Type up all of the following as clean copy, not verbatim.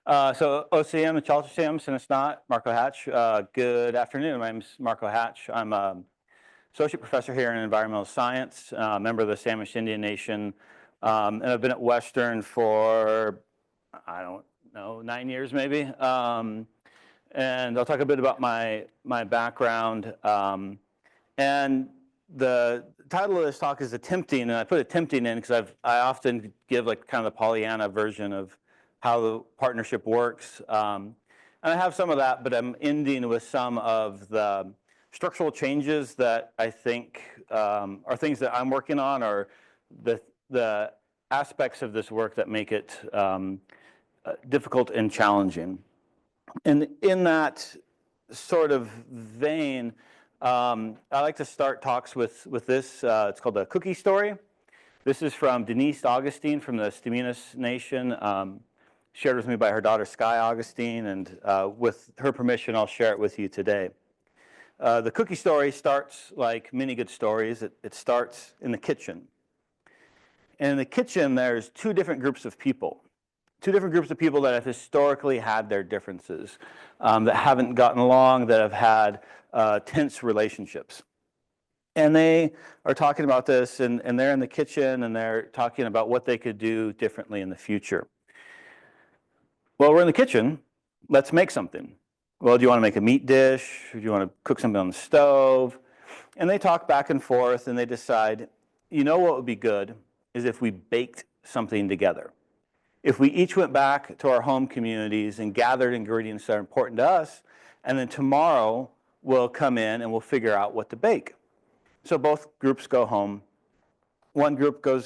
So OCM and Chaltersham, Sinisnot, Marco Hatch. Good afternoon. My name is Marco Hatch. I'm associate professor here in environmental science, member of the Samish Indian Nation, and I've been at Western for, I don't know, 9 years maybe. And I'll talk a bit about my background. And the title of this talk is Attempting, and I put attempting in because I often give like kind of the Pollyanna version of how the partnership works. And I have some of that, but I'm ending with some of the structural changes that I think are things that I'm working on, or the aspects of this work that make it difficult and challenging. And in that sort of vein, I like to start talks with this. It's called the cookie story. This is from Denise Augustine from the Indigenous Nation, shared with me by her daughter Sky Augustine, and with her permission, I'll share it with you today. The cookie story starts like many good stories. It starts in the kitchen. And in the kitchen, there's two different groups of people. Two different groups of people that have historically had their differences, that haven't gotten along, that have had tense relationships. And they are talking about this, and they're in the kitchen, and they're talking about what they could do differently in the future. Well, we're in the kitchen. Let's make something. Well, do you want to make a meat dish? Or do you want to cook something on the stove? And they talk back and forth, and they decide, you know what would be good is if we baked something together. If we each went back to our home communities and gathered ingredients that are important to us, and then tomorrow we'll come in and we'll figure out what to bake. So both groups go home. One group go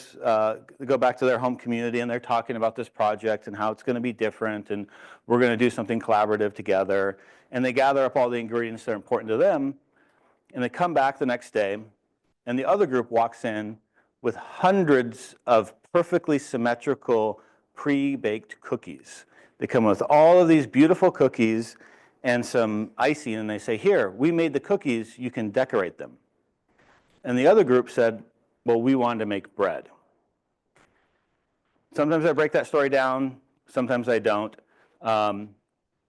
back to their home community, and they're talking about this project and how it's going to be different, and we're going to do something collaborative together. And they gather up all the ingredients that are important to them, and they come back the next day, and the other group walks in with hundreds of perfectly symmetrical pre-baked cookies. They come with all of these beautiful cookies and some icing, and they say, here, we made the cookies, you can decorate them. And the other group said, well, we wanted to make bread. Sometimes I break that story down, sometimes I don't. I'm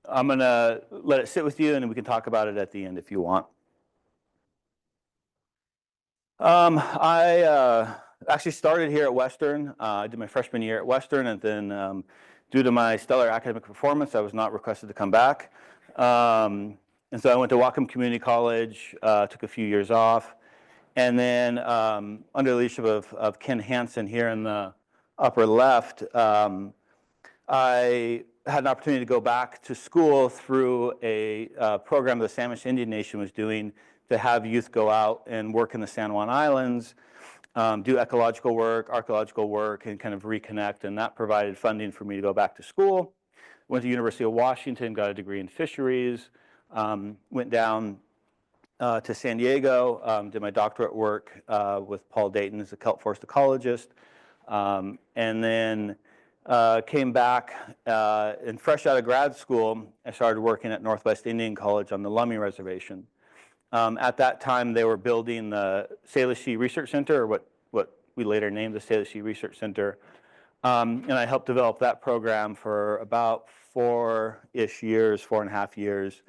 going to let it sit with you, and we can talk about it at the end if you want. I actually started here at Western. I did my freshman year at Western, and then due to my stellar academic performance, I was not requested to come back. And so I went to Whatcom Community College, took a few years off. And then under the leadership of Ken Hansen here in the upper left, I had an opportunity to go back to school through a program the Samish Indian Nation was doing to have youth go out and work in the San Juan Islands, do ecological work, archaeological work, and kind of reconnect. And that provided funding for me to go back to school. Went to University of Washington, got a degree in fisheries, went down to San Diego, did my doctorate work with Paul Dayton as a kelp forest ecologist, and then came back and fresh out of grad school, I started working at Northwest Indian College on the Lummi Reservation. At that time, they were building the Salish Research Center, or what we later named the Salish Research Center, and I helped develop that program for about 4-ish years, 4.5 years,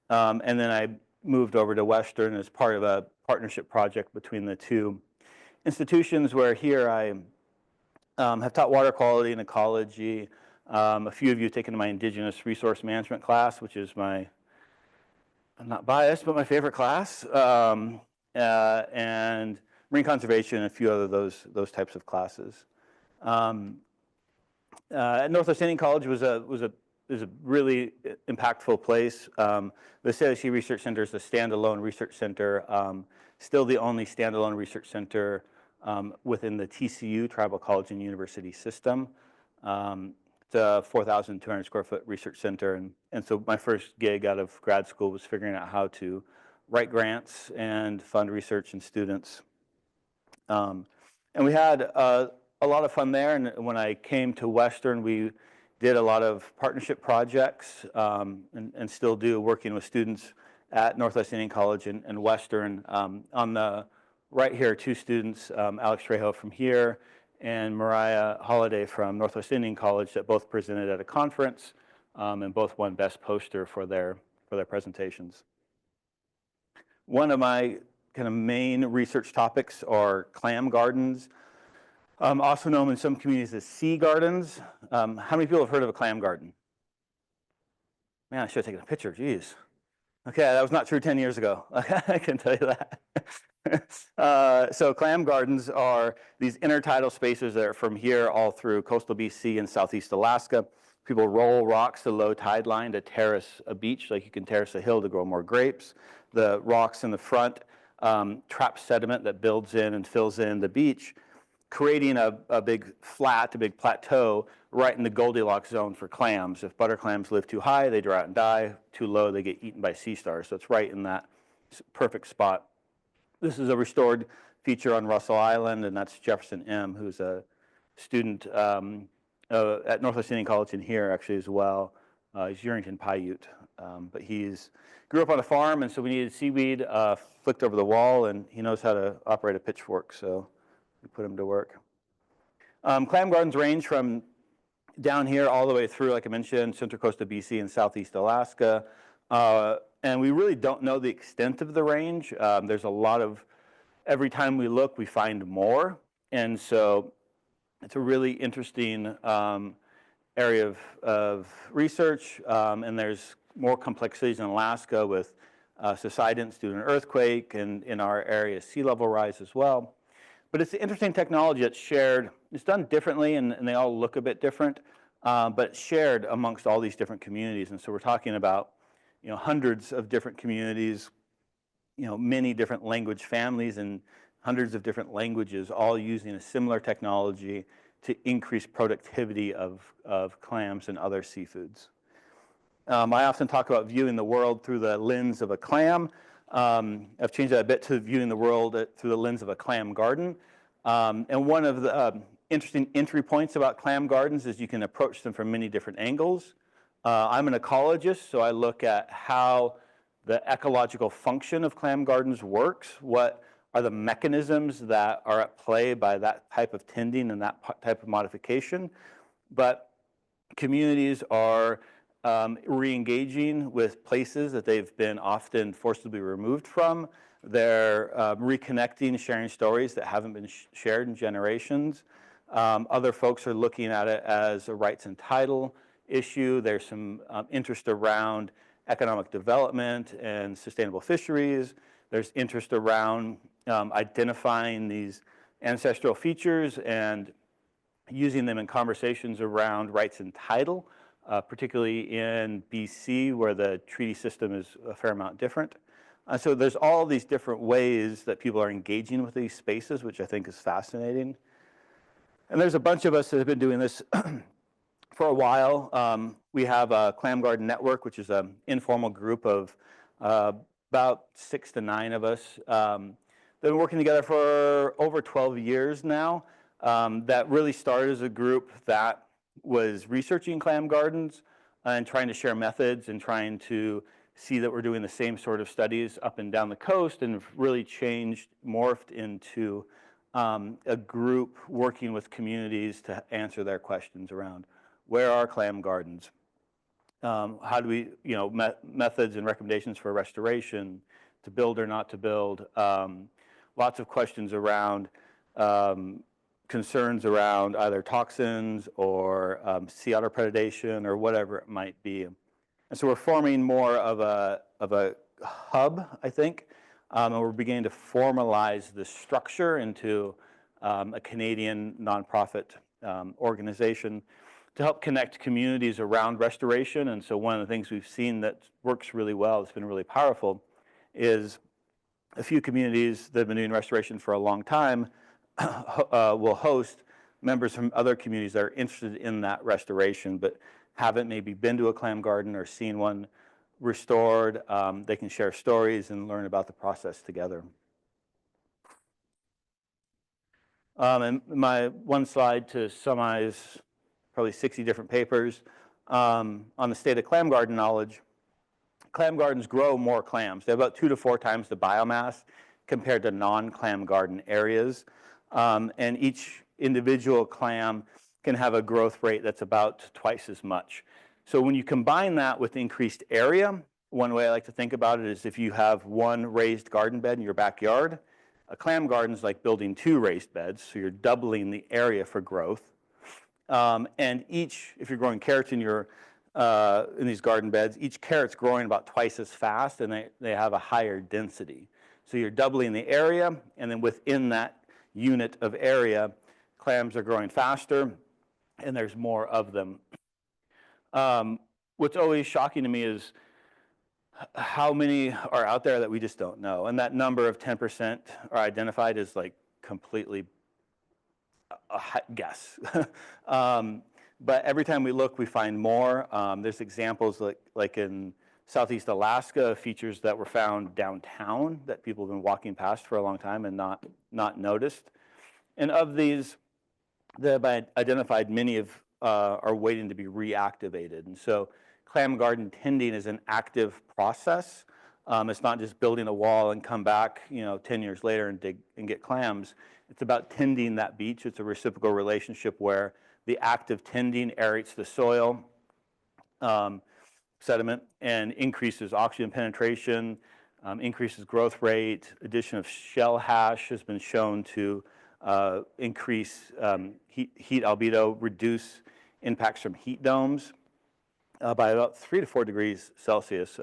and then I moved over to Western as part of a partnership project between the two institutions, where here I have taught water quality and ecology. A few of you have taken my Indigenous resource management class, which is I'm not biased, but my favorite class, and marine conservation and a few other those types of classes. At Northwest Indian College was a really impactful place. The Salish Research Center is a standalone research center, still the only standalone research center within the TCU, Tribal College and University system. It's a 4,200 square foot research center. And so my first gig out of grad school was figuring out how to write grants and fund research and students. And we had a lot of fun there. And when I came to Western, we did a lot of partnership projects and still do, working with students at Northwest Indian College and Western. On the right here are two students, Alex Trejo from here and Mariah Holiday from Northwest Indian College, that both presented at a conference and both won Best Poster for their presentations. One of my kind of main research topics are clam gardens, also known in some communities as sea gardens. How many people have heard of a clam garden? Man, I should have taken a picture, geez. Okay, that was not true 10 years ago. I can tell you that. So clam gardens are these intertidal spaces that are from here all through coastal BC and southeast Alaska. People roll rocks to low tide line to terrace a beach, like you can terrace a hill to grow more grapes. The rocks in the front trap sediment that builds in and fills in the beach, creating a big flat, a big plateau right in the Goldilocks zone for clams. If butter clams live too high, they dry out and die. Too low, they get eaten by sea stars. So it's right in that perfect spot. This is a restored feature on Russell Island, and that's Jefferson M., who's a student at Northwest Indian College in here actually as well. He's Urington Paiute, but he's grew up on a farm, and so we needed seaweed flicked over the wall, and he knows how to operate a pitchfork, so we put him to work. Clam gardens range from down here all the way through, like I mentioned, Central Coast of BC and Southeast Alaska. And we really don't know the extent of the range. There's a lot of, every time we look, we find more. And so it's a really interesting area of research. And there's more complexities in Alaska with subsidence due to an earthquake, and in our area, sea level rise as well. But it's an interesting technology that's shared. It's done differently, and they all look a bit different, but shared amongst all these different communities. And so we're talking about, hundreds of different communities, many different language families and hundreds of different languages, all using a similar technology to increase productivity of clams and other seafoods. I often talk about viewing the world through the lens of a clam. I've changed that a bit to viewing the world through the lens of a clam garden. And one of the interesting entry points about clam gardens is you can approach them from many different angles. I'm an ecologist, so I look at how the ecological function of clam gardens works. What are the mechanisms that are at play by that type of tending and that type of modification? But communities are re-engaging with places that they've been often forcibly removed from. They're reconnecting, sharing stories that haven't been shared in generations. Other folks are looking at it as a rights and title issue. There's some interest around economic development and sustainable fisheries. There's interest around identifying these ancestral features and using them in conversations around rights and title. Particularly in BC, where the treaty system is a fair amount different. So there's all these different ways that people are engaging with these spaces, which I think is fascinating. And there's a bunch of us that have been doing this for a while. We have a Clam Garden Network, which is an informal group of about 6 to 9 of us. They've been working together for over 12 years now. That really started as a group that was researching clam gardens and trying to share methods and trying to see that we're doing the same sort of studies up and down the coast, and really morphed into a group working with communities to answer their questions around where are clam gardens, how do we, methods and recommendations for restoration, to build or not to build, lots of questions around concerns around either toxins or sea otter predation or whatever it might be. And so we're forming more of a hub, I think, and we're beginning to formalize the structure into a Canadian nonprofit organization to help connect communities around restoration. And so one of the things we've seen that works really well, it's been really powerful, is a few communities that have been doing restoration for a long time will host members from other communities that are interested in that restoration but haven't maybe been to a clam garden or seen one restored. They can share stories and learn about the process together. And my one slide to summarize probably 60 different papers on the state of clam garden knowledge. Clam gardens grow more clams. They have about 2 to 4 times the biomass compared to non-clam garden areas. And each individual clam can have a growth rate that's about twice as much. So when you combine that with increased area, one way I like to think about it is if you have one raised garden bed in your backyard, a clam garden is like building 2 raised beds, so you're doubling the area for growth. And each, if you're growing carrots in these garden beds, each carrot's growing about twice as fast, and they have a higher density. So you're doubling the area, and then within that unit of area, clams are growing faster, and there's more of them. What's always shocking to me is how many are out there that we just don't know. And that number of 10% are identified as like completely a guess. But every time we look, we find more. There's examples like in Southeast Alaska, features that were found downtown that people have been walking past for a long time and not noticed. And of these that have identified, many are waiting to be reactivated. And so clam garden tending is an active process. It's not just building a wall and come back 10 years later and dig and get clams. It's about tending that beach. It's a reciprocal relationship where the active tending aerates the soil, sediment, and increases oxygen penetration, increases growth rate. Addition of shell hash has been shown to increase heat albedo, reduce impacts from heat domes by about 3 to 4 degrees Celsius.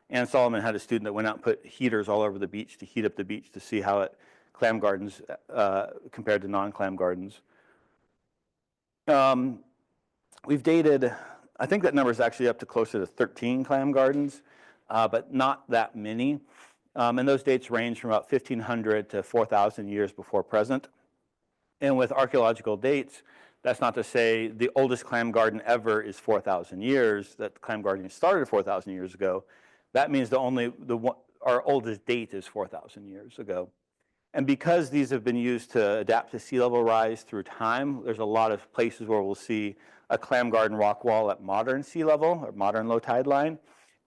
Ann Solomon had a student that went out and put heaters all over the beach to heat up the beach to see how clam gardens compared to non-clam gardens. We've dated, I think that number is actually up to closer to 13 clam gardens, but not that many. And those dates range from about 1,500 to 4,000 years before present. And with archaeological dates, that's not to say the oldest clam garden ever is 4,000 years, that clam gardening started 4,000 years ago. That means our oldest date is 4,000 years ago. And because these have been used to adapt to sea level rise through time, there's a lot of places where we'll see a clam garden rock wall at modern sea level or modern low tide line.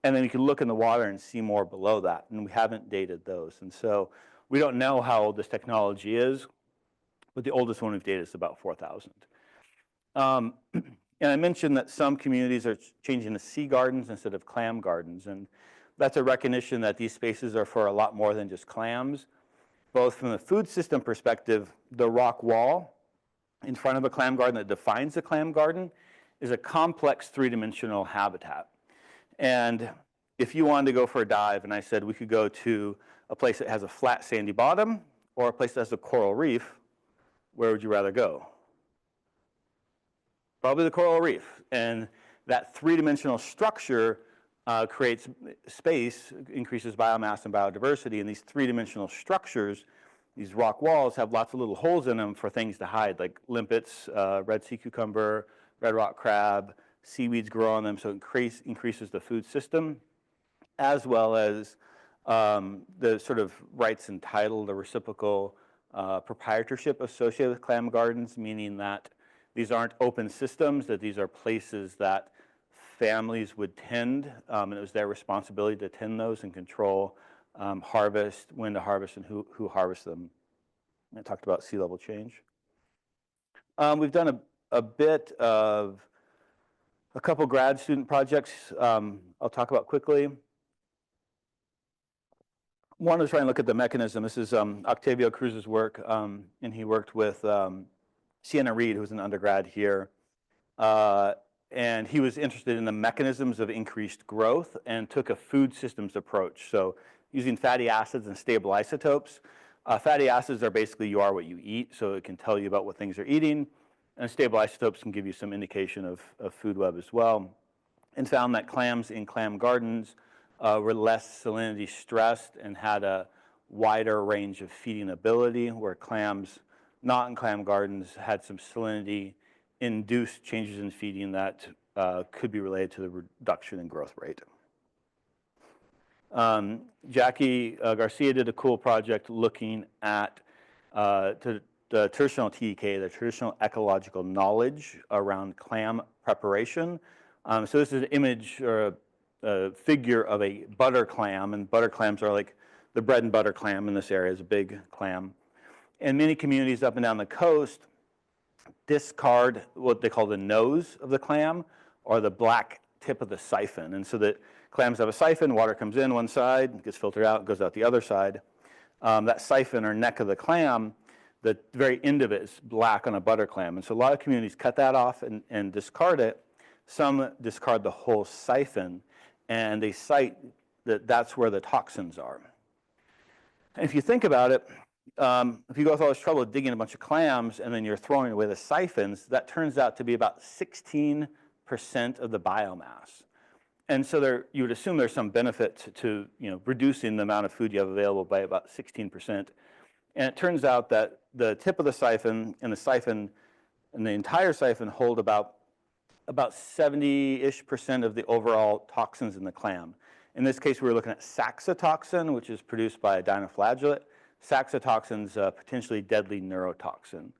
And then you can look in the water and see more below that. And we haven't dated those. And so we don't know how old this technology is, but the oldest one we've dated is about 4,000. And I mentioned that some communities are changing to sea gardens instead of clam gardens. And that's a recognition that these spaces are for a lot more than just clams. Both from the food system perspective, the rock wall in front of a clam garden that defines a clam garden is a complex 3-dimensional habitat. And if you wanted to go for a dive, and I said we could go to a place that has a flat sandy bottom or a place that has a coral reef, where would you rather go? Probably the coral reef. And that 3-dimensional structure creates space, increases biomass and biodiversity, and these 3-dimensional structures, these rock walls, have lots of little holes in them for things to hide, like limpets, red sea cucumber, red rock crab, seaweeds grow on them, so it increases the food system, as well as the sort of rights and title, the reciprocal proprietorship associated with clam gardens, meaning that these aren't open systems, that these are places that families would tend, and it was their responsibility to tend those and control harvest, when to harvest, and who harvests them. I talked about sea level change. We've done a bit of a couple grad student projects I'll talk about quickly. One is trying to look at the mechanism. This is Octavio Cruz's work, and he worked with Sienna Reed, who's an undergrad here. And he was interested in the mechanisms of increased growth and took a food systems approach. So using fatty acids and stable isotopes. Fatty acids are basically you are what you eat, so it can tell you about what things are eating. And stable isotopes can give you some indication of food web as well. And found that clams in clam gardens were less salinity stressed and had a wider range of feeding ability, where clams not in clam gardens had some salinity-induced changes in feeding that could be related to the reduction in growth rate. Jackie Garcia did a cool project looking at the traditional TEK, the traditional ecological knowledge around clam preparation. So this is an image or a figure of a butter clam, and butter clams are like the bread and butter clam in this area is a big clam. And many communities up and down the coast discard what they call the nose of the clam, or the black tip of the siphon. And so that clams have a siphon, water comes in one side, gets filtered out, goes out the other side. That siphon or neck of the clam, the very end of it is black on a butter clam. And so a lot of communities cut that off and discard it. Some discard the whole siphon, and they cite that that's where the toxins are. And if you think about it, if you go through all this trouble of digging a bunch of clams and then you're throwing away the siphons, that turns out to be about 16% of the biomass. And so you would assume there's some benefit to reducing the amount of food you have available by about 16%. And it turns out that the tip of the siphon and the entire siphon hold about 70-ish% of the overall toxins in the clam. In this case, we were looking at saxitoxin, which is produced by a dinoflagellate. Saxitoxin's a potentially deadly neurotoxin.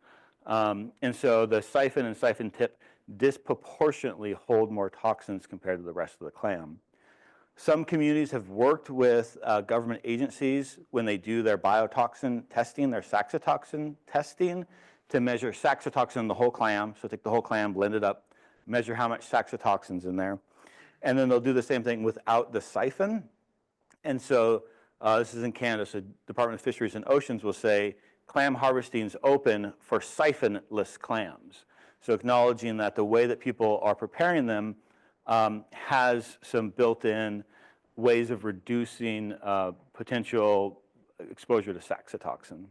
And so the siphon and siphon tip disproportionately hold more toxins compared to the rest of the clam. Some communities have worked with government agencies when they do their biotoxin testing, their saxitoxin testing, to measure saxitoxin in the whole clam. So take the whole clam, blend it up, measure how much saxitoxin's in there. And then they'll do the same thing without the siphon. And so this is in Canada, so Department of Fisheries and Oceans will say clam harvesting's open for siphonless clams. So acknowledging that the way that people are preparing them has some built-in ways of reducing potential exposure to saxitoxin.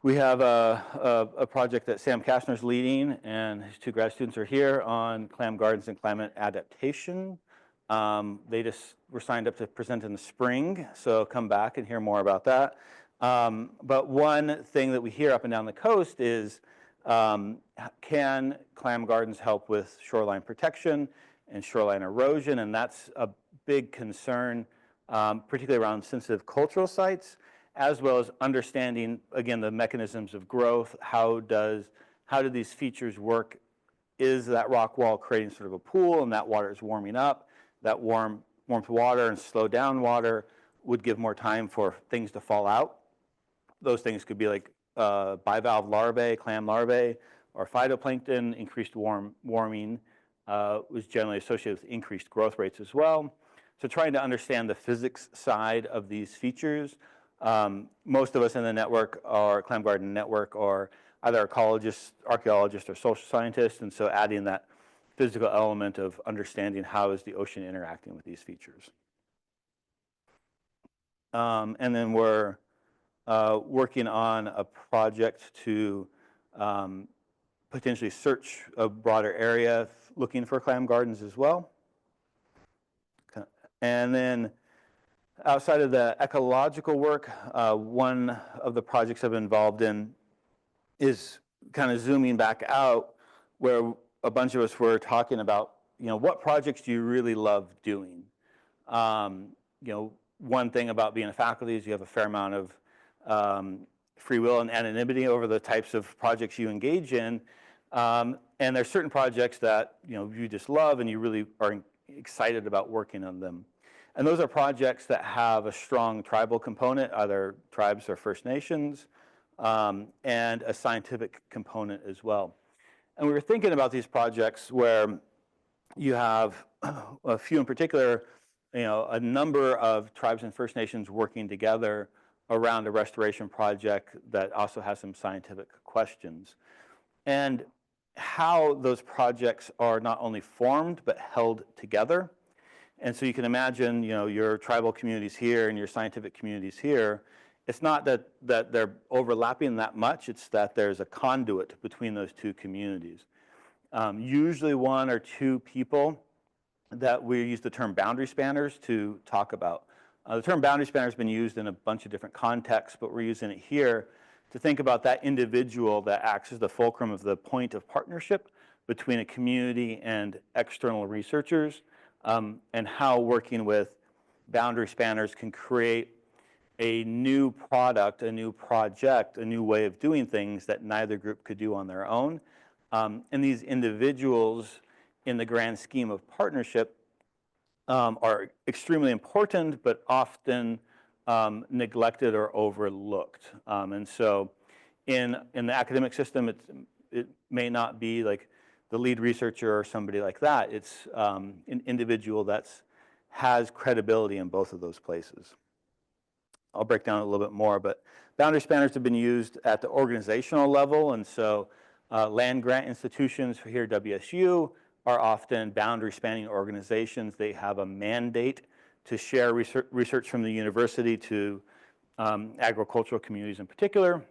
We have a project that Sam Kastner's leading, and his two grad students are here on clam gardens and climate adaptation. They just were signed up to present in the spring, so come back and hear more about that. But one thing that we hear up and down the coast is, can clam gardens help with shoreline protection and shoreline erosion? And that's a big concern, particularly around sensitive cultural sites, as well as understanding, again, the mechanisms of growth. How do these features work? Is that rock wall creating sort of a pool and that water is warming up? That warmth water and slow down water would give more time for things to fall out. Those things could be like bivalve larvae, clam larvae, or phytoplankton. Increased warming was generally associated with increased growth rates as well. So trying to understand the physics side of these features. Most of us in the network, our clam garden network, are either ecologists, archaeologists, or social scientists, and so adding that physical element of understanding how is the ocean interacting with these features. And then we're working on a project to potentially search a broader area looking for clam gardens as well. And then outside of the ecological work, one of the projects I've been involved in is kind of zooming back out, where a bunch of us were talking about, what projects do you really love doing? One thing about being a faculty is you have a fair amount of free will and anonymity over the types of projects you engage in. And there's certain projects that you just love and you really are excited about working on them. And those are projects that have a strong tribal component, either tribes or First Nations, and a scientific component as well. And we were thinking about these projects where you have a few in particular, a number of tribes and First Nations working together around a restoration project that also has some scientific questions. And how those projects are not only formed, but held together. And so you can imagine, your tribal communities here and your scientific communities here. It's not that they're overlapping that much, it's that there's a conduit between those two communities. Usually one or two people that we use the term boundary spanners to talk about. The term boundary spanner has been used in a bunch of different contexts, but we're using it here to think about that individual that acts as the fulcrum of the point of partnership between a community and external researchers, and how working with boundary spanners can create a new product, a new project, a new way of doing things that neither group could do on their own. And these individuals, in the grand scheme of partnership, are extremely important, but often neglected or overlooked. And so in the academic system, it may not be like the lead researcher or somebody like that. It's an individual that's has credibility in both of those places. I'll break down a little bit more, but boundary spanners have been used at the organizational level, and so land grant institutions here at WSU are often boundary spanning organizations. They have a mandate to share research from the university to agricultural communities in particular,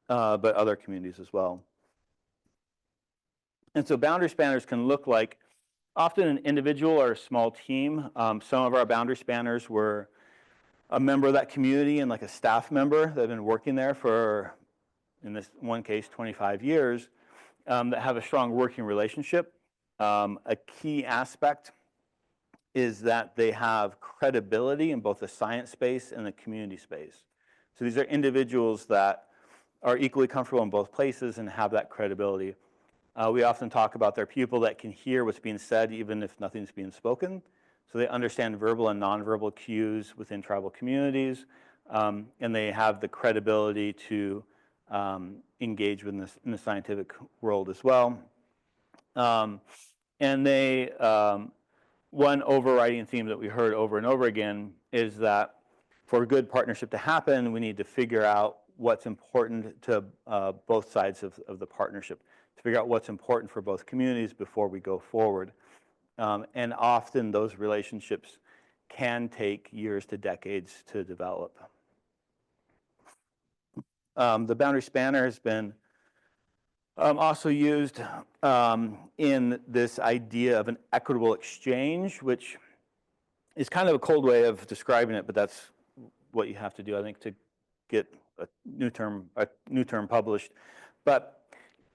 but other communities as well. And so boundary spanners can look like often an individual or a small team. Some of our boundary spanners were a member of that community and like a staff member that have been working there for, in this one case, 25 years, that have a strong working relationship. A key aspect is that they have credibility in both the science space and the community space. So these are individuals that are equally comfortable in both places and have that credibility. We often talk about their people that can hear what's being said even if nothing's being spoken. So they understand verbal and nonverbal cues within tribal communities, and they have the credibility to engage in the scientific world as well. And they, one overriding theme that we heard over and over again is that for a good partnership to happen, we need to figure out what's important to both sides of the partnership, to figure out what's important for both communities before we go forward. And often those relationships can take years to decades to develop. The boundary spanner has been also used in this idea of an equitable exchange, which is kind of a cold way of describing it, but that's what you have to do, I think, to get a new term published. But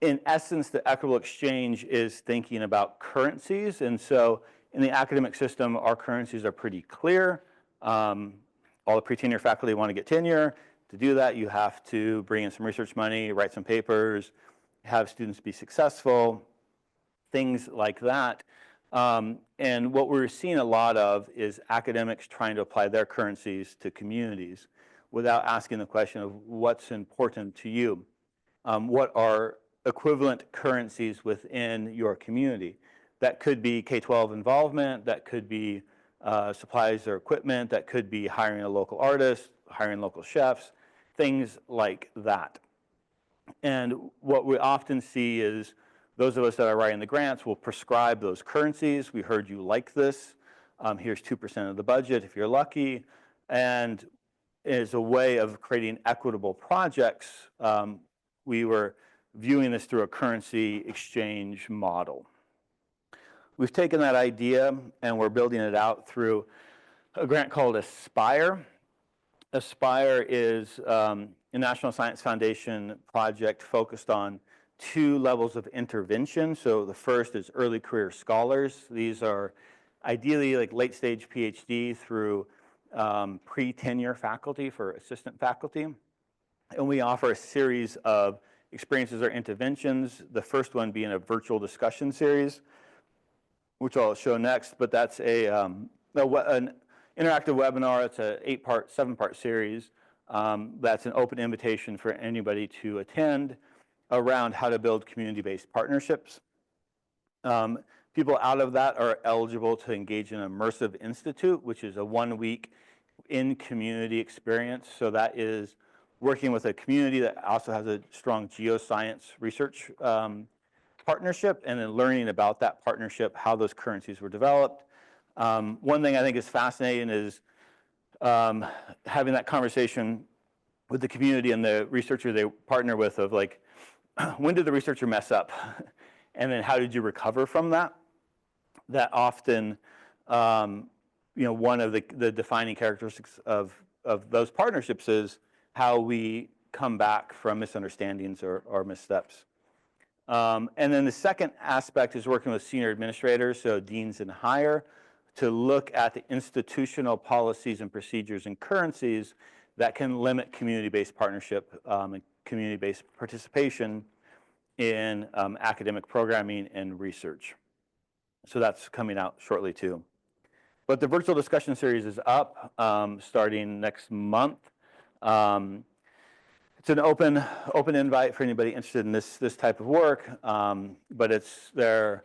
in essence, the equitable exchange is thinking about currencies. And so in the academic system, our currencies are pretty clear. All the pre-tenure faculty want to get tenure. To do that, you have to bring in some research money, write some papers, have students be successful, things like that. And what we're seeing a lot of is academics trying to apply their currencies to communities without asking the question of what's important to you. What are equivalent currencies within your community? That could be K-12 involvement, that could be supplies or equipment, that could be hiring a local artist, hiring local chefs, things like that. And what we often see is those of us that are writing the grants will prescribe those currencies. We heard you like this. Here's 2% of the budget if you're lucky. And as a way of creating equitable projects, we were viewing this through a currency exchange model. We've taken that idea and we're building it out through a grant called Aspire. Aspire is a National Science Foundation project focused on 2 levels of intervention. So the first is early career scholars. These are ideally like late stage PhD through pre-tenure faculty for assistant faculty. And we offer a series of experiences or interventions, the first one being a virtual discussion series, which I'll show next, but that's an interactive webinar. It's an 8-part, 7-part series. That's an open invitation for anybody to attend around how to build community-based partnerships. People out of that are eligible to engage in Immersive Institute, which is a 1-week in-community experience. So that is working with a community that also has a strong geoscience research partnership, and then learning about that partnership, how those currencies were developed. One thing I think is fascinating is having that conversation with the community and the researcher they partner with of like, when did the researcher mess up? And then how did you recover from that? That often, one of the defining characteristics of those partnerships is how we come back from misunderstandings or missteps. And then the second aspect is working with senior administrators, so deans and higher, to look at the institutional policies and procedures and currencies that can limit community-based partnership and community-based participation in academic programming and research. So that's coming out shortly too. But the virtual discussion series is up starting next month. It's It's an open invite for anybody interested in this type of work, but they're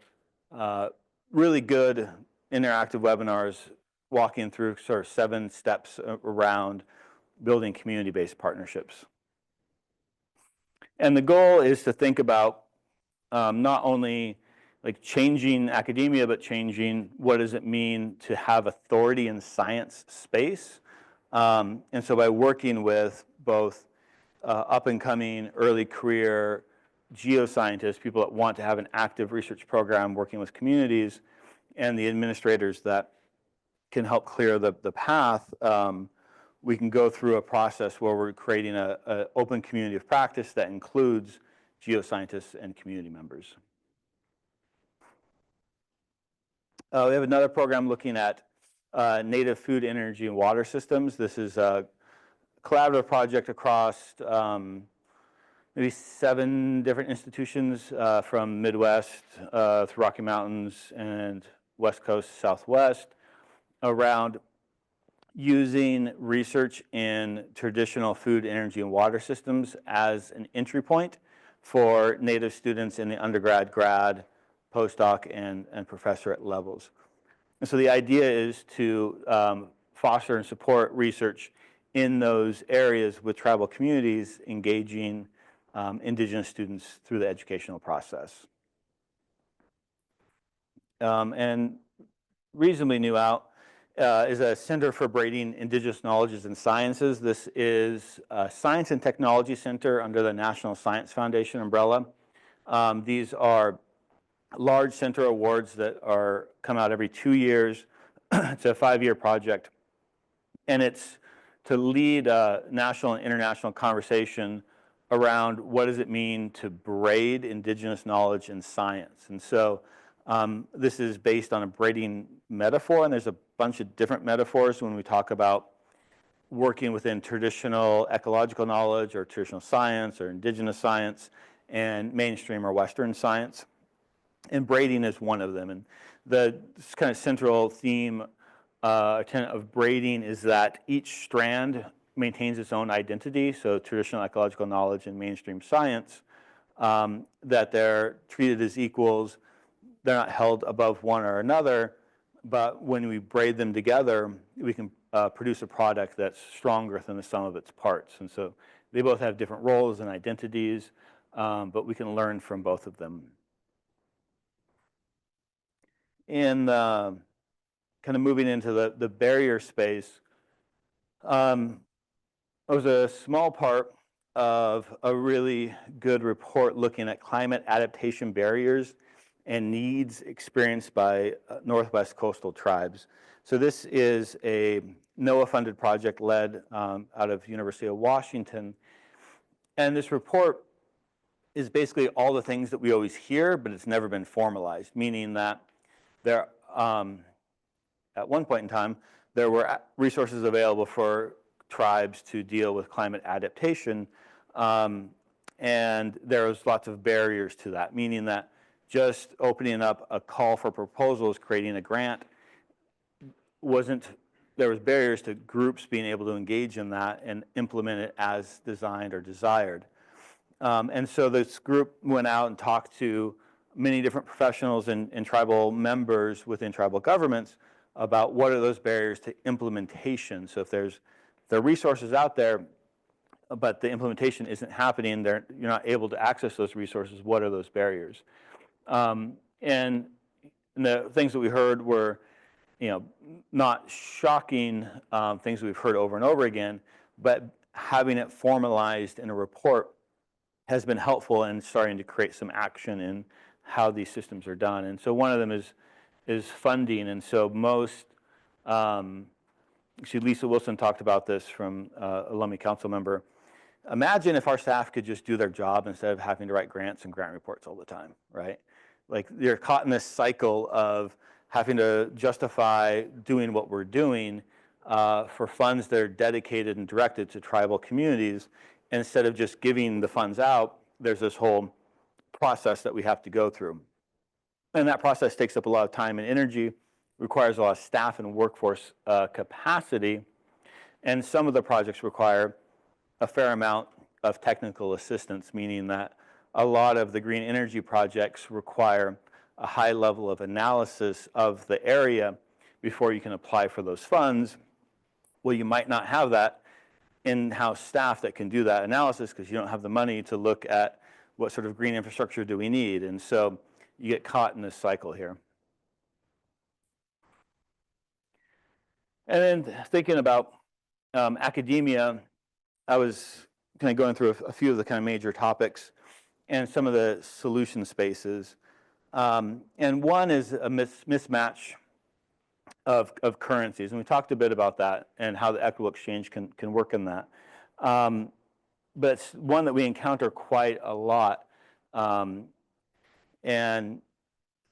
really good interactive webinars walking through sort of 7 steps around building community-based partnerships. And the goal is to think about not only like changing academia, but changing what does it mean to have authority in science space. And so by working with both up-and-coming early career geoscientists, people that want to have an active research program working with communities, and the administrators that can help clear the path, we can go through a process where we're creating an open community of practice that includes geoscientists and community members. We have another program looking at native food, energy, and water systems. This is a collaborative project across maybe 7 different institutions from Midwest through Rocky Mountains and West Coast, Southwest, around using research in traditional food, energy, and water systems as an entry point for Native students in the undergrad, grad, postdoc, and professorate levels. And so the idea is to foster and support research in those areas with tribal communities engaging Indigenous students through the educational process. And reasonably new out is a Center for Braiding Indigenous Knowledges and Sciences. This is a Science and Technology Center under the National Science Foundation umbrella. These are large center awards that come out every 2 years. It's a 5-year project, and it's to lead a national and international conversation around what does it mean to braid Indigenous knowledge and science. And so this is based on a braiding metaphor, and there's a bunch of different metaphors when we talk about working within traditional ecological knowledge or traditional science or Indigenous science and mainstream or Western science. And braiding is one of them. And the kind of central theme tenet of braiding is that each strand maintains its own identity. So traditional ecological knowledge and mainstream science, that they're treated as equals. They're not held above one or another, but when we braid them together, we can produce a product that's stronger than the sum of its parts. And so they both have different roles and identities, but we can learn from both of them. In kind of moving into the barrier space, it was a small part of a really good report looking at climate adaptation barriers and needs experienced by Northwest coastal tribes. So this is a NOAA-funded project led out of University of Washington. And this report is basically all the things that we always hear, but it's never been formalized, meaning that there, at one point in time, there were resources available for tribes to deal with climate adaptation, and there was lots of barriers to that, meaning that just opening up a call for proposals, creating a grant, there was barriers to groups being able to engage in that and implement it as designed or desired. And so this group went out and talked to many different professionals and tribal members within tribal governments about what are those barriers to implementation. So if there are resources out there, but the implementation isn't happening, you're not able to access those resources, what are those barriers? And the things that we heard were, not shocking things we've heard over and over again, but having it formalized in a report has been helpful in starting to create some action in how these systems are done. And so one of them is funding. And so most, actually Lisa Wilson talked about this from a Lummi Council member. Imagine if our staff could just do their job instead of having to write grants and grant reports all the time, right? Like they're caught in this cycle of having to justify doing what we're doing for funds that are dedicated and directed to tribal communities. Instead of just giving the funds out, there's this whole process that we have to go through. And that process takes up a lot of time and energy, requires a lot of staff and workforce capacity. And some of the projects require a fair amount of technical assistance, meaning that a lot of the green energy projects require a high level of analysis of the area before you can apply for those funds. Well, you might not have that in-house staff that can do that analysis because you don't have the money to look at what sort of green infrastructure do we need. And so you get caught in this cycle here. And then thinking about academia, I was kind of going through a few of the kind of major topics and some of the solution spaces. And one is a mismatch of currencies. And we talked a bit about that and how the equitable exchange can work in that. But it's one that we encounter quite a lot. And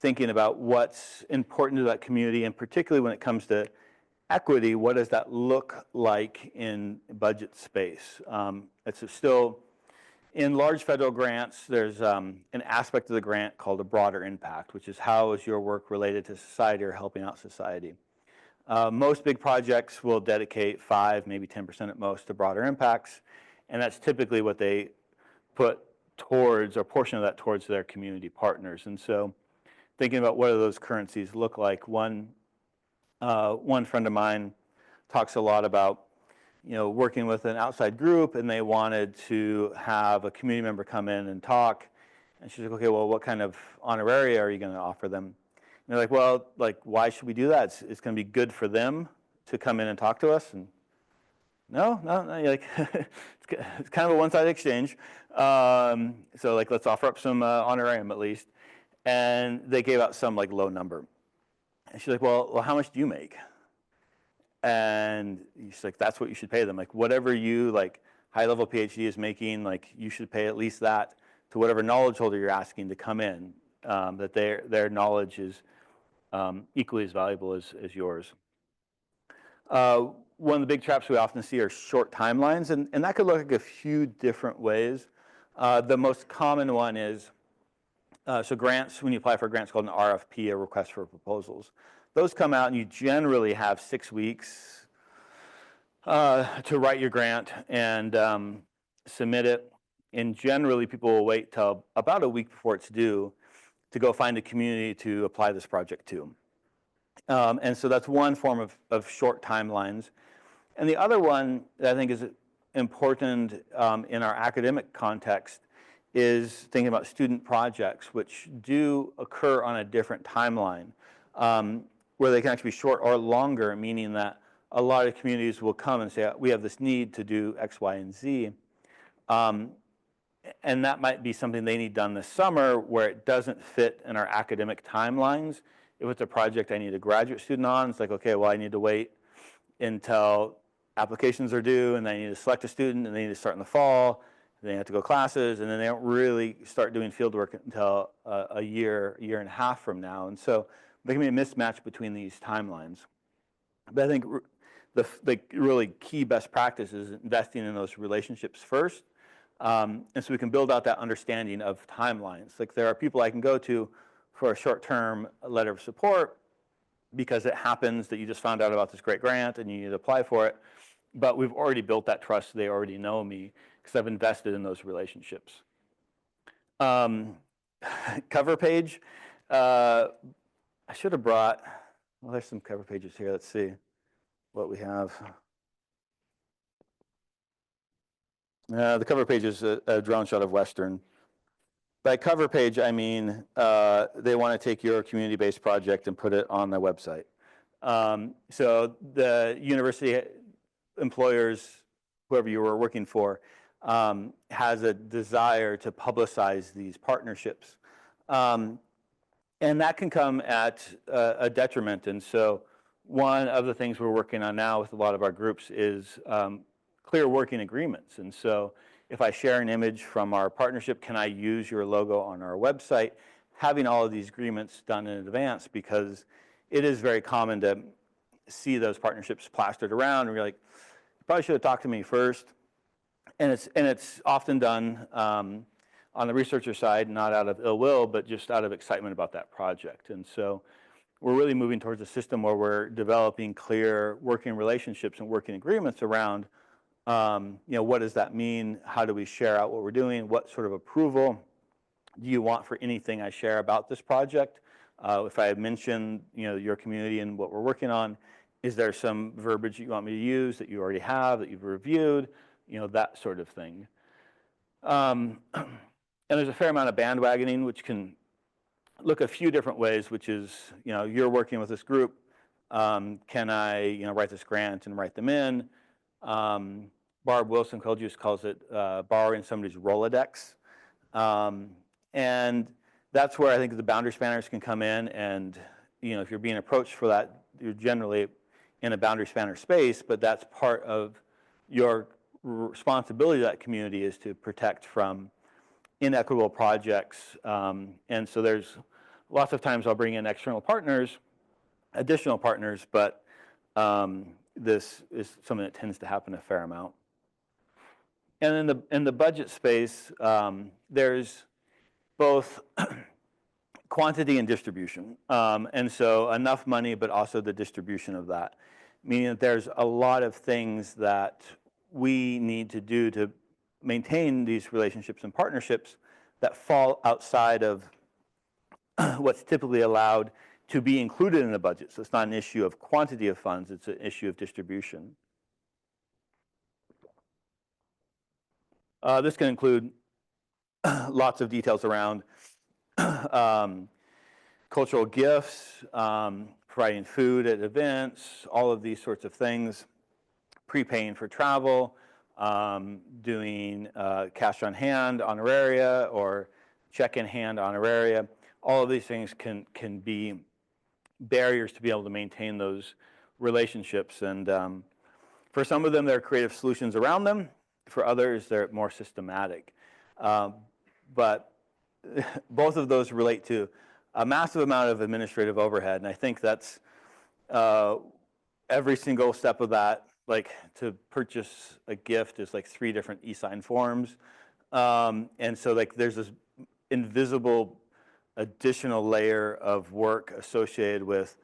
thinking about what's important to that community, and particularly when it comes to equity, what does that look like in budget space? It's still, in large federal grants, there's an aspect of the grant called a broader impact, which is how is your work related to society or helping out society. Most big projects will dedicate 5, maybe 10% at most to broader impacts, and that's typically what they put towards, or a portion of that towards their community partners. And so thinking about what do those currencies look like, one friend of mine talks a lot about working with an outside group, and they wanted to have a community member come in and talk. And she's like, okay, well, what kind of honoraria are you going to offer them? And they're like, well, why should we do that? It's going to be good for them to come in and talk to us. And no, like it's kind of a one-sided exchange. So let's offer up some honorarium at least. And they gave out some low number. And she's like, well, how much do you make? And she's like, that's what you should pay them. Whatever you high-level PhD is making, you should pay at least that to whatever knowledge holder you're asking to come in, that their knowledge is equally as valuable as yours. One of the big traps we often see are short timelines, and that could look like a few different ways. The most common one is, so grants, when you apply for grants, called an RFP, a request for proposals. Those come out and you generally have 6 weeks to write your grant and submit it. And generally people will wait till about a week before it's due to go find a community to apply this project to. And so that's one form of short timelines. And the other one that I think is important in our academic context is thinking about student projects, which do occur on a different timeline, where they can actually be short or longer, meaning that a lot of communities will come and say, we have this need to do X, Y, and Z. And that might be something they need done this summer where it doesn't fit in our academic timelines. If it's a project I need a graduate student on, it's like, okay, well, I need to wait until applications are due, and then I need to select a student, and they need to start in the fall, and they have to go classes, and then they don't really start doing field work until a year and a half from now. And so there can be a mismatch between these timelines. But I think the really key best practice is investing in those relationships first. And so we can build out that understanding of timelines. There are people I can go to for a short-term letter of support because it happens that you just found out about this great grant and you need to apply for it. But we've already built that trust. They already know me because I've invested in those relationships. Cover page. I should have brought, well, there's some cover pages here. Let's see what we have. The cover page is a drone shot of Western. By cover page, I mean they want to take your community-based project and put it on their website. So the university employers, whoever you were working for, has a desire to publicize these partnerships. And that can come at a detriment. And so one of the things we're working on now with a lot of our groups is clear working agreements. And so if I share an image from our partnership, can I use your logo on our website? Having all of these agreements done in advance, because it is very common to see those partnerships plastered around and you're like, you probably should have talked to me first. And it's often done on the researcher side, not out of ill will, but just out of excitement about that project. And so we're really moving towards a system where we're developing clear working relationships and working agreements around What does that mean? How do we share out what we're doing? What sort of approval do you want for anything I share about this project? If I mention, your community and what we're working on, is there some verbiage you want me to use that you already have, that you've reviewed, that sort of thing. And there's a fair amount of bandwagoning, which can look a few different ways, which is, you're working with this group. Can I, write this grant and write them in? Barb Wilson calls it borrowing somebody's Rolodex. And that's where I think the boundary spanners can come in. And, if you're being approached for that, you're generally in a boundary spanner space, but that's part of your responsibility to that community is to protect from inequitable projects. And so there's lots of times I'll bring in external partners, additional partners, but this is something that tends to happen a fair amount. And in the budget space, there's both quantity and distribution. And so enough money, but also the distribution of that, meaning that there's a lot of things that we need to do to maintain these relationships and partnerships that fall outside of what's typically allowed to be included in the budget. So it's not an issue of quantity of funds, it's an issue of distribution. This can include lots of details around cultural gifts, providing food at events, all of these sorts of things, prepaying for travel, doing cash on hand honoraria or check in hand honoraria. All of these things can be barriers to be able to maintain those relationships. And for some of them, there are creative solutions around them. For others, they're more systematic. But both of those relate to a massive amount of administrative overhead. And I think that's every single step of that, like to purchase a gift is like 3 different e-sign forms. And so like there's this invisible additional layer of work associated with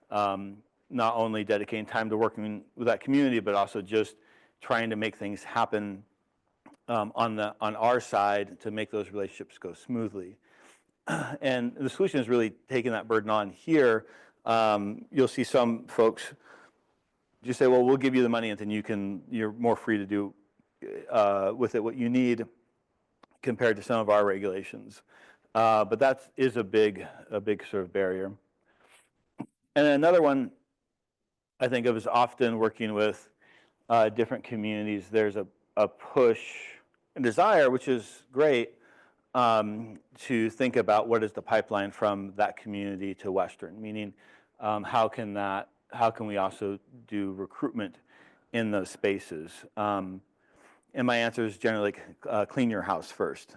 not only dedicating time to working with that community, but also just trying to make things happen on our side to make those relationships go smoothly. And the solution is really taking that burden on here. You'll see some folks just say, well, we'll give you the money and then you're more free to do with it what you need compared to some of our regulations. But that is a big sort of barrier. And another one I think of is often working with different communities. There's a push and desire, which is great, to think about what is the pipeline from that community to Western, meaning how can we also do recruitment in those spaces? And my answer is generally clean your house first,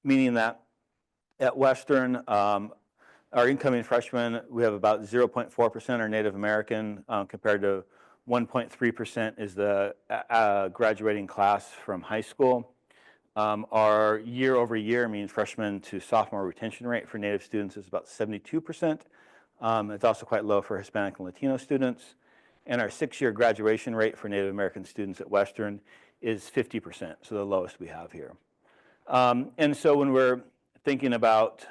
meaning that at Western, our incoming freshmen, we have about 0.4% are Native American compared to 1.3% is the graduating class from high school. Our year over year, means freshman to sophomore retention rate for Native students is about 72%. It's also quite low for Hispanic and Latino students. And our 6-year graduation rate for Native American students at Western is 50%, so the lowest we have here. And so when we're thinking about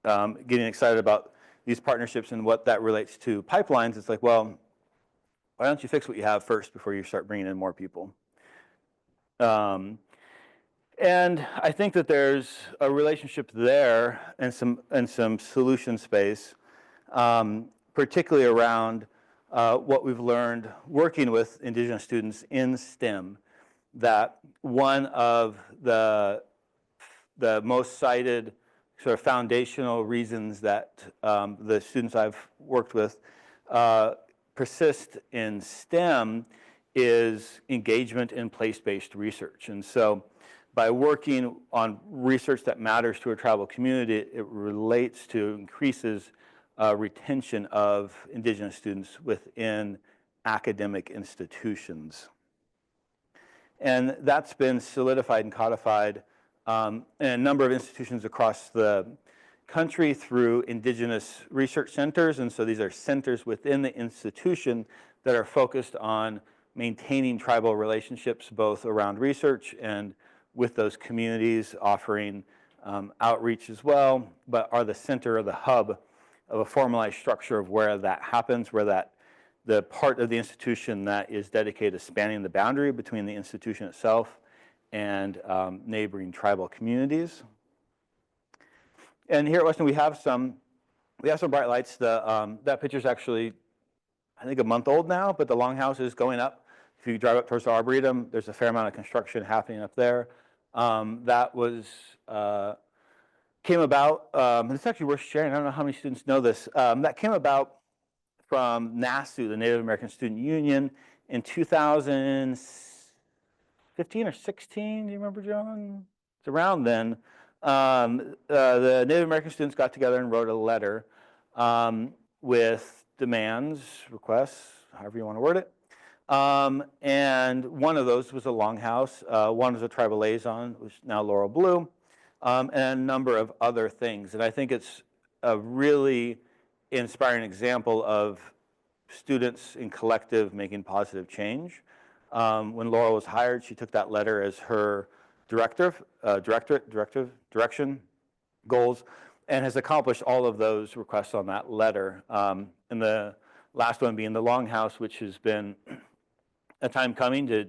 getting excited about these partnerships and what that relates to pipelines, it's like, well, why don't you fix what you have first before you start bringing in more people? And I think that there's a relationship there and some solution space, particularly around what we've learned working with Indigenous students in STEM, that one of the most cited sort of foundational reasons that the students I've worked with persist in STEM is engagement in place-based research. And so by working on research that matters to a tribal community, it relates to increases retention of Indigenous students within academic institutions. And that's been solidified and codified in a number of institutions across the country through Indigenous research centers. And so these are centers within the institution that are focused on maintaining tribal relationships both around research and with those communities, offering outreach as well, but are the center or the hub of a formalized structure of where that happens, where the part of the institution that is dedicated to spanning the boundary between the institution itself and neighboring tribal communities. And here at Weston, we have some bright lights. That picture is actually, I think, a month old now, but the longhouse is going up. If you drive up towards the Arboretum, there's a fair amount of construction happening up there. That was came about, and it's actually worth sharing. I don't know how many students know this. That came about from NASU, the Native American Student Union, in 2015 or 16. Do you remember, John? It's around then. The Native American students got together and wrote a letter with demands, requests, however you want to word it. And one of those was a longhouse. One was a tribal liaison, which is now Laurel Blue, and a number of other things. And I think it's a really inspiring example of students in collective making positive change. When Laurel was hired, she took that letter as her direction, goals, and has accomplished all of those requests on that letter. And the last one being the Longhouse, which has been a time coming to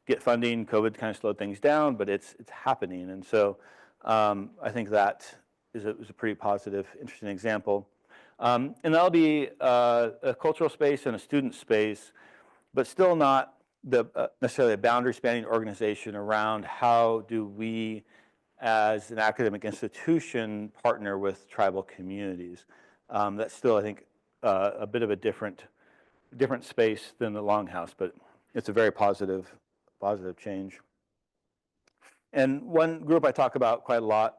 get funding. COVID kind of slowed things down, but it's happening. And so I think that was a pretty positive, interesting example. And that'll be a cultural space and a student space, but still not necessarily a boundary spanning organization around how do we as an academic institution partner with tribal communities. That's still, I think, a bit of a different space than the Longhouse, but it's a very positive change. And one group I talk about quite a lot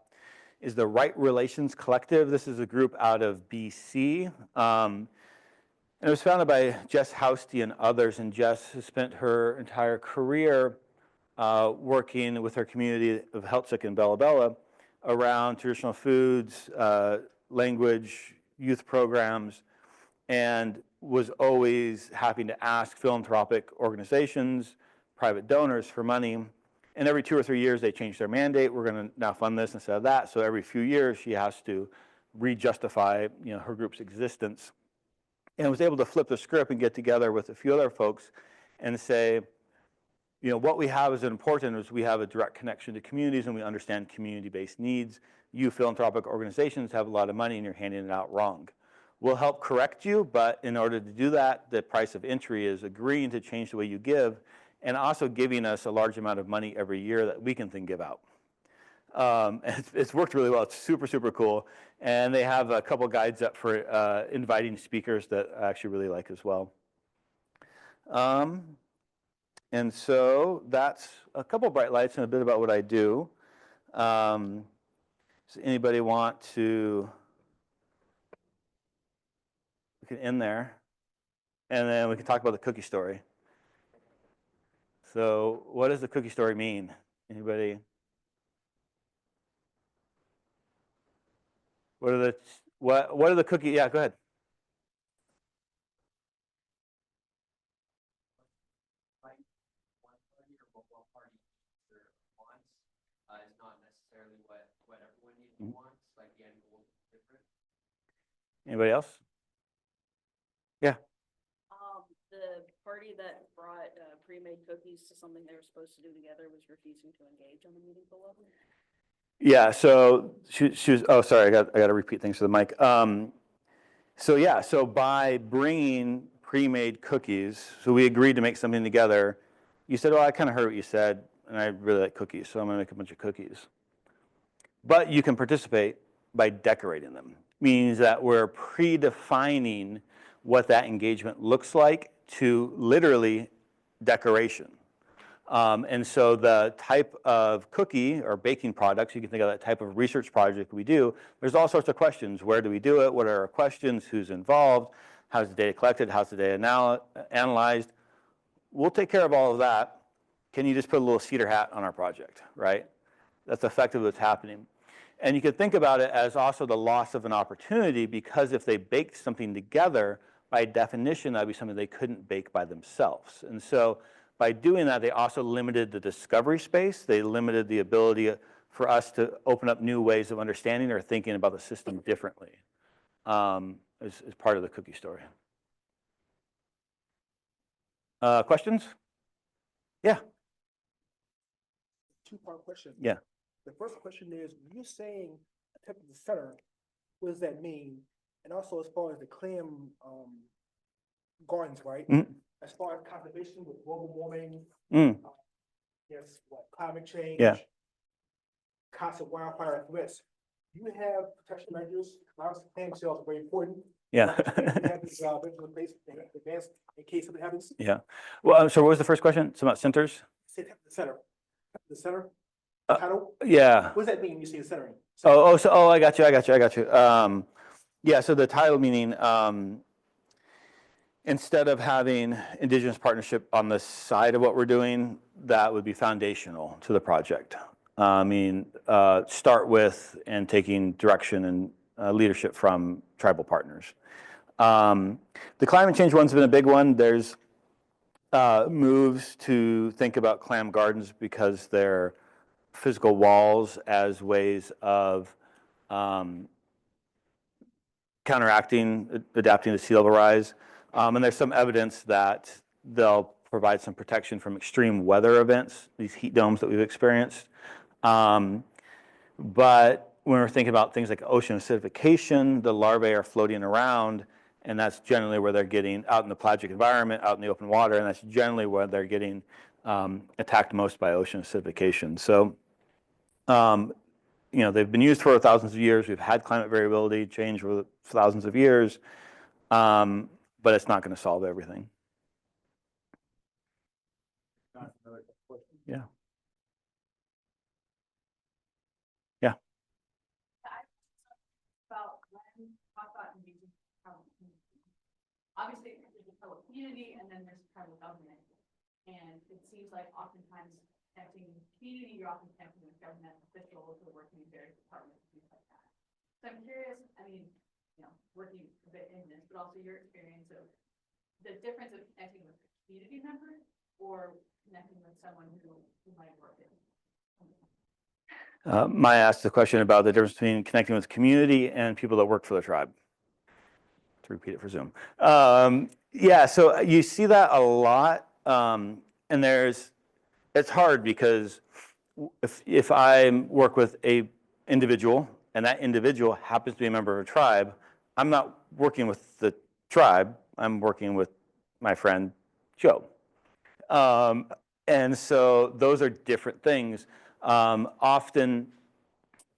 is the Right Relations Collective. This is a group out of BC. And it was founded by Jess Housty and others, and Jess has spent her entire career working with her community of Heiltsuk and Bella Bella around traditional foods, language, youth programs, and was always having to ask philanthropic organizations, private donors for money. And every 2 or 3 years, they change their mandate. We're going to now fund this instead of that. So every few years, she has to re-justify, her group's existence. And was able to flip the script and get together with a few other folks and say, what we have is important is we have a direct connection to communities and we understand community-based needs. You philanthropic organizations have a lot of money and you're handing it out wrong. We'll help correct you, but in order to do that, the price of entry is agreeing to change the way you give and also giving us a large amount of money every year that we can then give out. It's worked really well. It's super, super cool. And they have a couple guides up for inviting speakers that I actually really like as well. And so that's a couple bright lights and a bit about what I do. Does anybody want to? We can end there. And then we can talk about the cookie story. So what does the cookie story mean? Anybody? What are the cookie? Yeah, go ahead. Is not necessarily what everyone wants. Like the end goal is different. Anybody else? Yeah. The party that brought pre-made cookies to something they were supposed to do together was refusing to engage on a meaningful level. Yeah. So she was. Oh, sorry. I got to repeat things to the mic. So by bringing pre-made cookies, so we agreed to make something together. You said, "Oh, I kind of heard what you said, and I really like cookies, so I'm going to make a bunch of cookies." But you can participate by decorating them. Means that we're predefining what that engagement looks like to literally decoration. And so the type of cookie or baking products, you can think of that type of research project we do, there's all sorts of questions. Where do we do it? What are our questions? Who's involved? How's the data collected? How's the data analyzed? We'll take care of all of that. Can you just put a little cedar hat on our project, right? That's effectively what's happening. And you could think about it as also the loss of an opportunity, because if they baked something together, by definition, that'd be something they couldn't bake by themselves. And so by doing that, they also limited the discovery space. They limited the ability for us to open up new ways of understanding or thinking about the system differently, as part of the cookie story. Questions? Yeah. Two-part question. Yeah. The first question is, you're saying attempt at the center, what does that mean? And also as far as the clam gardens, right? Mm. As far as conservation with global warming, Mm. yes, what, climate change, Yeah. constant wildfire threats, you have protection measures. Obviously, clam shells are very important. Yeah. You have these measures in place advanced in case something happens. Yeah. Well, so what was the first question? It's about centers? Say attempt at the center. The center Uh, title. Yeah. What does that mean when you say centering? I got you. Yeah, so the title meaning, instead of having Indigenous partnership on the side of what we're doing, that would be foundational to the project. Start with and taking direction and leadership from tribal partners. The climate change one's been a big one. There's moves to think about clam gardens because they're physical walls as ways of counteracting, adapting to sea level rise. And there's some evidence that they'll provide some protection from extreme weather events, these heat domes that we've experienced. But when we're thinking about things like ocean acidification, the larvae are floating around, and that's generally where they're getting out in the pelagic environment, out in the open water, and that's generally where they're getting attacked most by ocean acidification. So, they've been used for thousands of years. We've had climate variability change for thousands of years, but it's not going to solve everything. Yeah. Yeah. About when talk about engaging tribal community. Obviously, there's a tribal community and then there's tribal government. And it seems like oftentimes connecting with community, you're often connecting with government officials who are working in various departments, things like that. So I'm curious, working a bit in this, but also your experience of the difference of connecting with a community member or connecting with someone who might work in. Maya asked the question about the difference between connecting with community and people that work for the tribe. To repeat it for Zoom. Yeah, so you see that a lot, and it's hard because if I work with a individual and that individual happens to be a member of a tribe, I'm not working with the tribe, I'm working with my friend Joe. And so those are different things. Often,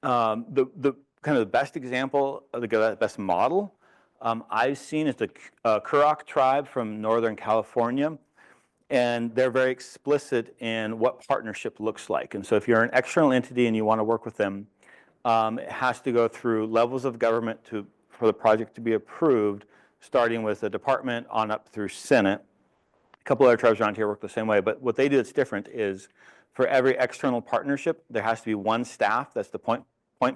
the kind of the best example, the best model I've seen is the Kurok tribe from Northern California, and they're very explicit in what partnership looks like. And so if you're an external entity and you want to work with them, it has to go through levels of government for the project to be approved, starting with the department on up through Senate. A couple other tribes around here work the same way, but what they do that's different is for every external partnership, there has to be one staff, that's the point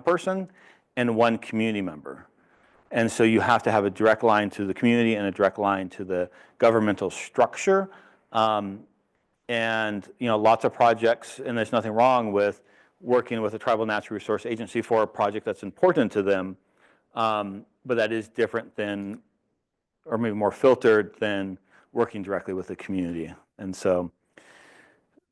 person, and one community member. And so you have to have a direct line to the community and a direct line to the governmental structure. And lots of projects, and there's nothing wrong with working with a tribal natural resource agency for a project that's important to them, but that is different than, or maybe more filtered than working directly with the community. And so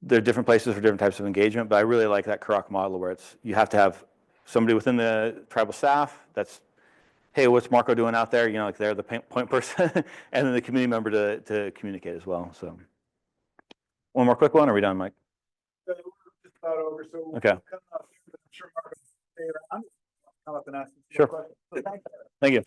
there are different places for different types of engagement, but I really like that Kurok model where you have to have somebody within the tribal staff that's, hey, what's Marco doing out there? They're the point person, and then the community member to communicate as well. So one more quick one, or are we done, Mike? We're just about over, so Okay. I'm sure Mark will stay around. Come up and ask some Sure. questions. So thank you. Thank you.